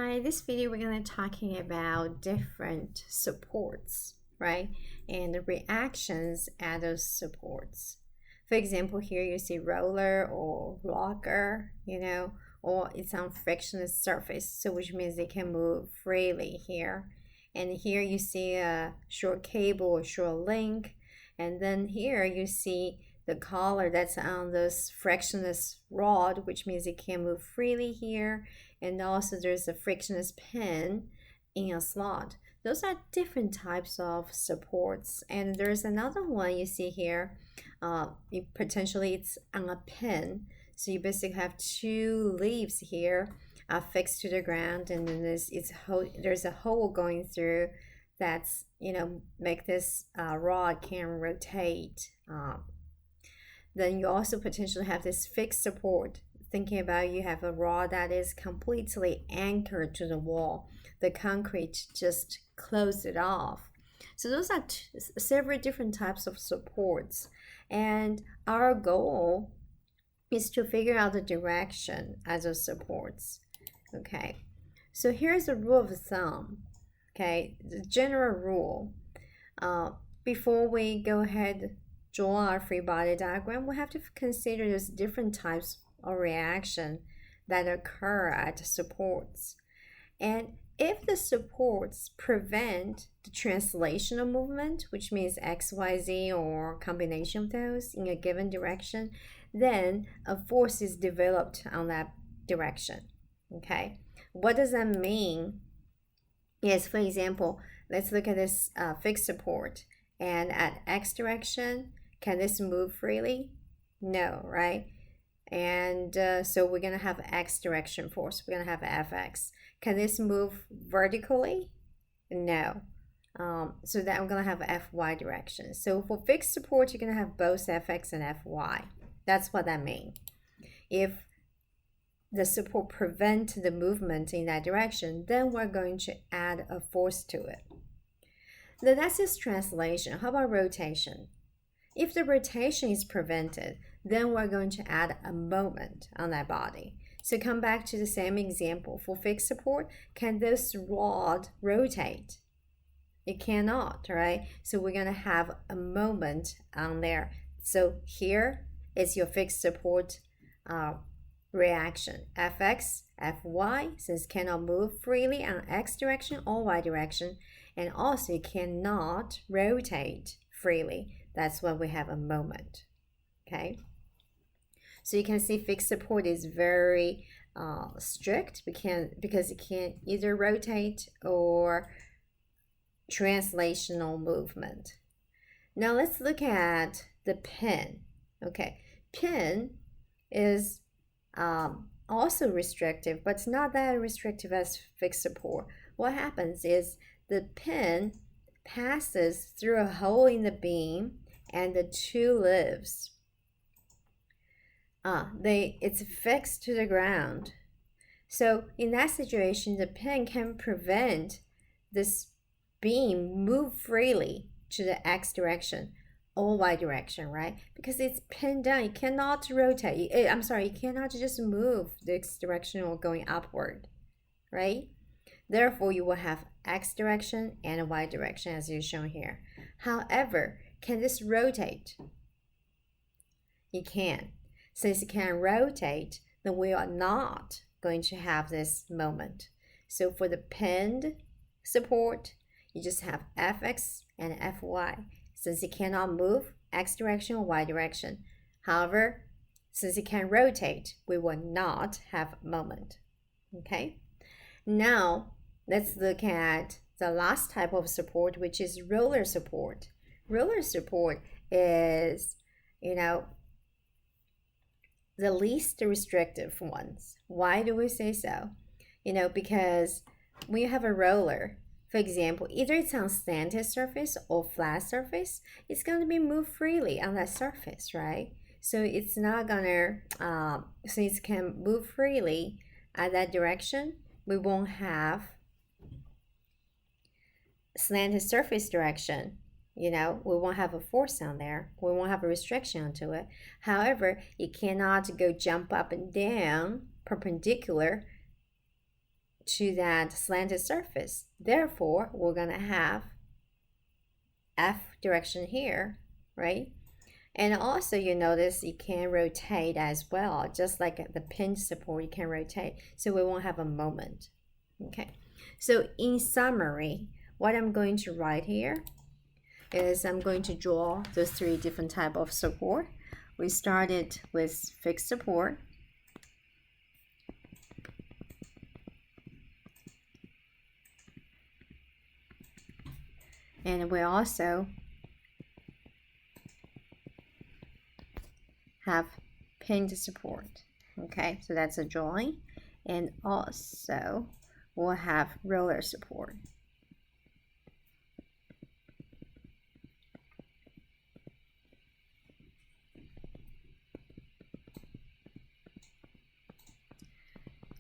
Hi, this video we're going to talking about different supports, right? And the reactions at those supports. For example, here you see roller or rocker, or it's on frictionless surface, so which means they can move freely here. And here you see a short cable or short link. And then here you see the collar that's on this frictionless rod, which means it can move freely here. And also there's a frictionless pin in a slot. Those are different types of supports. And there's another one you see here. Potentially it's on a pin. So you basically have two leaves here fixed to the ground, and then there's a hole going through that's make this rod can rotate. Then you also potentially have this fixed support. Thinking about you have a rod that is completely anchored to the wall. The concrete just closed it off. So those are several different types of supports. And our goal is to figure out the direction as those supports. Okay, so here's the rule of thumb. Okay, the general rule. Before we go ahead draw our free body diagram, we have to consider those different types of reaction that occur at supports. And if the supports prevent the translational movement, which means X, Y, Z or combination of those in a given direction, then a force is developed on that direction. Okay, what does that mean? Yes, for example, let's look at this fixed support. And at X direction, can this move freely? No, right? And so we're going to have X direction force. We're going to have Fx. Can this move vertically? No. So then I'm going to have Fy direction. So for fixed support, you're going to have both Fx and Fy. That's what that means. If the support prevents the movement in that direction, then we're going to add a force to it. Then that's just translation. How about rotation? If the rotation is prevented, then we're going to add a moment on that body. So come back to the same example. For fixed support, can this rod rotate? It cannot, right? So we're going to have a moment on there. So here is your fixed support reaction. Fx, Fy, since it cannot move freely on X direction or Y direction, and also it cannot rotate freely. That's why we have a moment. Okay, so you can see fixed support is very strict because it can either rotate or translational movement. Now let's look at the pin. Okay, pin is also restrictive, but it's not that restrictive as fixed support. What happens is the pin passes through a hole in the beam and the two leaves. It's fixed to the ground. So in that situation, the pin can prevent this beam move freely to the X direction or Y direction, right? Because it's pinned down. You cannot rotate. You cannot just move the X direction or going upward, right? Therefore, you will have X direction and Y direction as is shown here. However, can this rotate? It can. Since it can rotate, then we are not going to have this moment. So for the pinned support, you just have Fx and Fy. Since it cannot move X direction or Y direction. However, since it can rotate, we will not have moment. Okay? Now, let's look at the last type of support, which is roller support. Roller support is, the least restrictive ones. Why do we say so? Because when you have a roller, for example, either it's on slanted surface or flat surface, it's going to be moved freely on that surface, right? So it's not gonna, since it can move freely at that direction, we won't have slanted surface direction. We won't have a force on there. We won't have a restriction onto it. However, it cannot go jump up and down perpendicular to that slanted surface. Therefore, we're going to have F direction here, right? And also you notice you can rotate as well, just like the pinch support, you can rotate. So we won't have a moment. Okay, so in summary, what I'm going to write here is I'm going to draw those three different type of support. We started with fixed support. And we also have pinned support. Okay, so that's a drawing. And also we'll have roller support.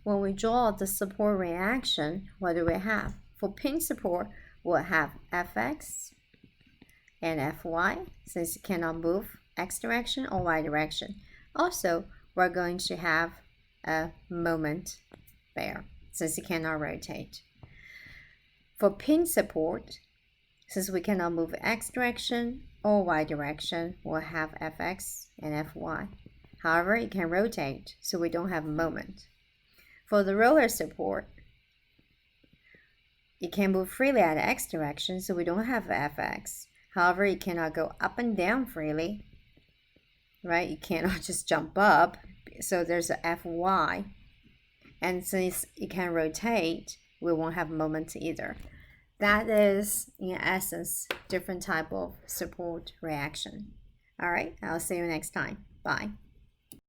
When we draw the support reaction, what do we have? For pin support, we'll have Fx and Fy, since it cannot move x direction or y direction. Also, we're going to have a moment there, since it cannot rotate. For pin support, since we cannot move x direction or y direction, we'll have Fx and Fy. However, it can rotate, so we don't have a moment. For the roller support, it can move freely at x direction, so we don't have Fx. However, it cannot go up and down freely, right? You cannot just jump up, so there's a Fy. And since it can rotate, we won't have moment either. That is, in essence, different type of support reaction. All right, I'll see you next time. Bye.